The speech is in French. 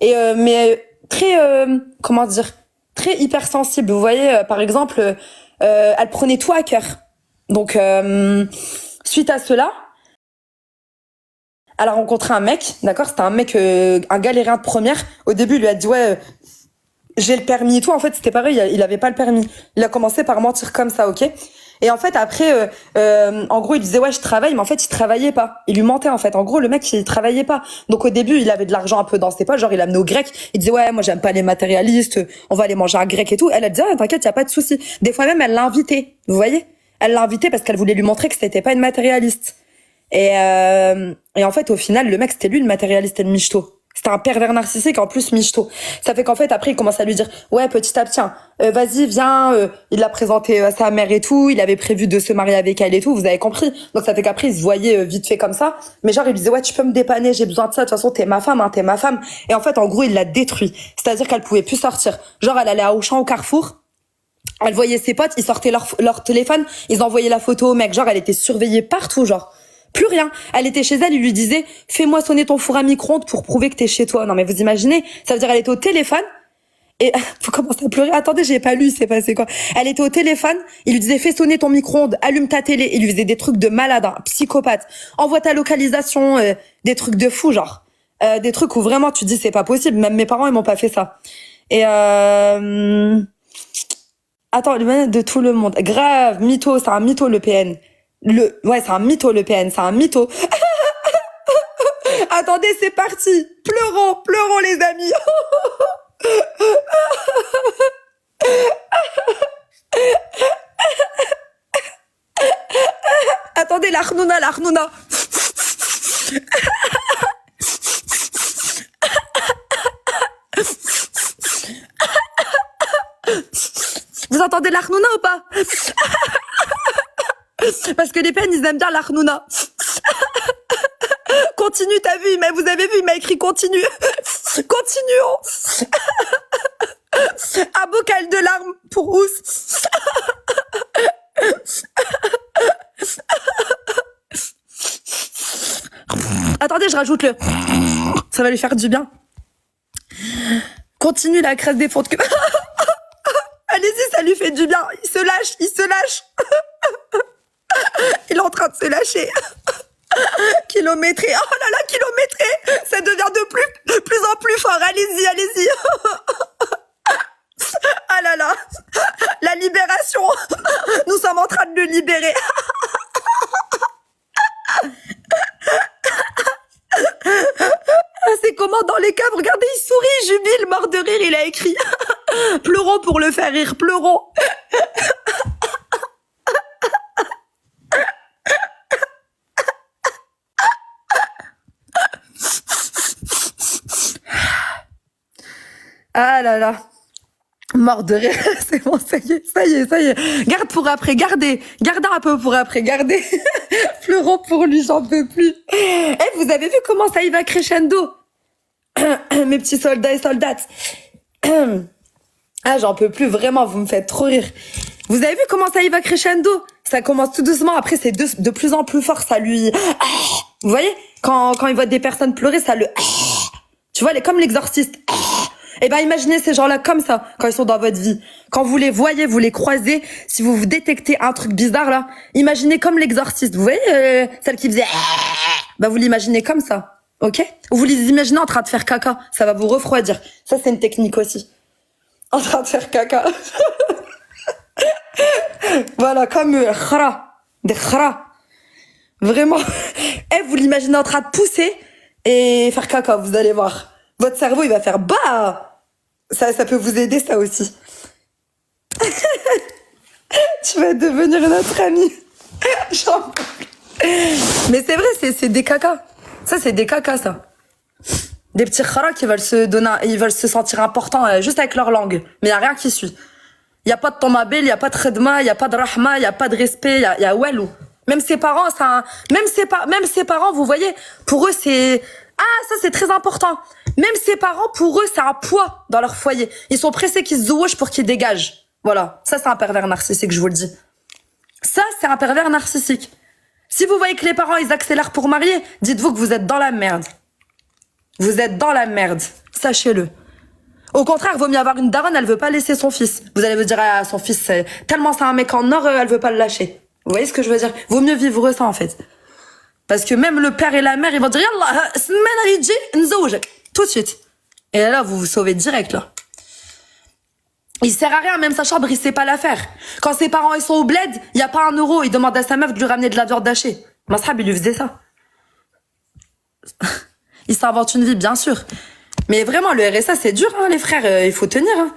Et très comment dire, très hypersensible. Vous voyez, par exemple, elle prenait tout à cœur. Donc suite à cela, elle a rencontré un mec, d'accord? C'était un mec, un galérien de première. Au début, il lui a dit ouais, j'ai le permis et tout. En fait, c'était pareil, il avait pas le permis. Il a commencé par mentir comme ça, ok? Et en fait, après, en gros, il disait ouais, je travaille, mais en fait, il travaillait pas. Il lui mentait en fait. En gros, le mec, il travaillait pas. Donc au début, il avait de l'argent un peu dans ses poches, genre il amenait au grec. Il disait ouais, moi j'aime pas les matérialistes, on va aller manger un grec et tout. Elle a dit ah, t'inquiète, y a pas de souci. Des fois même, elle l'a invité. Vous voyez? Elle l'a invité parce qu'elle voulait lui montrer que c'était pas une matérialiste. Et en fait, au final, le mec, c'était lui le matérialiste et le michto. C'était un pervers narcissique, en plus michto. Ça fait qu'en fait, après, il commence à lui dire, ouais, petit à petit, vas-y, viens. Il l'a présenté à sa mère et tout. Il avait prévu de se marier avec elle et tout. Vous avez compris. Donc ça fait qu'après, il se voyait vite fait comme ça. Mais genre, il lui disait, ouais, tu peux me dépanner, j'ai besoin de ça. De toute façon, t'es ma femme, hein, t'es ma femme. Et en fait, en gros, il l'a détruit. C'est-à-dire qu'elle pouvait plus sortir. Genre, elle allait à Auchan, au Carrefour. Elle voyait ses potes, ils sortaient leur téléphone, ils envoyaient la photo au mec. Genre, elle était surveillée partout, genre. Plus rien. Elle était chez elle, il lui disait, fais-moi sonner ton four à micro-ondes pour prouver que t'es chez toi. Non, mais vous imaginez? Ça veut dire, elle était au téléphone, et, faut commencer à pleurer. Attendez, j'ai pas lu, il s'est passé quoi. Elle était au téléphone, il lui disait, fais sonner ton micro-ondes, allume ta télé. Il lui faisait des trucs de malade, hein, psychopathe. Envoie ta localisation, des trucs de fou, genre. Des trucs où vraiment tu dis, c'est pas possible. Même mes parents, ils m'ont pas fait ça. Et attends, le manette de tout le monde. Grave, mytho, c'est un mytho le PN. Ouais, c'est un mytho le PN, c'est un mytho. Attendez, c'est parti. Pleurons, pleurons les amis. Attendez, la khnouna, la khnouna. Vous entendez la khnouna ou pas? Parce que les peines, ils aiment bien la khnouna. Continue, t'as vu, mais vous avez vu, il m'a écrit continue. Continuons. Un bocal de larmes pour Ous. Attendez, je rajoute le. Ça va lui faire du bien. Continue la crèche des fonds de queue. Allez-y, ça lui fait du bien. Il se lâche, il se lâche. Il est en train de se lâcher. Kilométré. Oh là là, kilométré. Ça devient de plus en plus fort. Allez-y, allez-y. Ah là là. La libération. Nous sommes en train de le libérer. C'est comment dans les caves? Regardez, il sourit, jubile, mort de rire, il a écrit. Pleurons pour le faire rire, pleurons. Ah là là. Mort de rire, c'est bon, ça y est, ça y est, ça y est. Garde pour après, gardez un peu pour après, gardez. Pleurons pour lui, j'en peux plus. Eh, vous avez vu comment ça y va crescendo? Mes petits soldats et soldates. Ah, j'en peux plus, vraiment, vous me faites trop rire. Vous avez vu comment ça y va crescendo? Ça commence tout doucement, après c'est de plus en plus fort, ça lui... Vous voyez? Quand il voit des personnes pleurer, ça le... Tu vois, comme l'exorciste. Eh ben, imaginez ces gens-là comme ça, quand ils sont dans votre vie. Quand vous les voyez, vous les croisez, si vous détectez un truc bizarre, là, imaginez comme l'exorciste. Vous voyez, celle qui faisait... Bah, vous l'imaginez comme ça, ok? Ou vous les imaginez en train de faire caca, ça va vous refroidir. Ça, c'est une technique aussi. En train de faire caca. Voilà, comme khara, des khara. Vraiment. Eh, vous l'imaginez en train de pousser et faire caca, vous allez voir. Votre cerveau, il va faire bah. Ça peut vous aider, ça aussi. Tu vas devenir notre amie. Genre... Mais c'est vrai, c'est des cacas. Ça, c'est des cacas, ça. Des petits khara qui veulent se donner, ils veulent se sentir importants juste avec leur langue. Mais il n'y a rien qui suit. Il n'y a pas de tomabel, il n'y a pas de khedma, il n'y a pas de rahma, il n'y a pas de respect, il y a walou. Même ses parents, même ses parents, vous voyez, pour eux, c'est... Ah, ça, c'est très important. Même ses parents, pour eux, c'est un poids dans leur foyer. Ils sont pressés qu'ils se zououchent pour qu'ils dégagent. Voilà. Ça, c'est un pervers narcissique, je vous le dis. Ça, c'est un pervers narcissique. Si vous voyez que les parents, ils accélèrent pour marier, dites-vous que vous êtes dans la merde. Vous êtes dans la merde. Sachez-le. Au contraire, vaut mieux avoir une daronne, elle veut pas laisser son fils. Vous allez vous dire, ah, son fils, tellement c'est un mec en or, elle veut pas le lâcher. Vous voyez ce que je veux dire? Vaut mieux vivre ça, en fait. Parce que même le père et la mère, ils vont dire, Yallah, semaine à l'idji, nzawjak. Tout de suite. Et là, vous vous sauvez direct, là. Il sert à rien, même sa chambre, il sait pas la faire. Quand ses parents, ils sont au bled, il y a pas un euro, il demande à sa meuf de lui ramener de la viande hachée. Masrab, il lui faisait ça. Il s'invente une vie, bien sûr. Mais vraiment, le RSA, c'est dur, hein, les frères, il faut tenir, hein.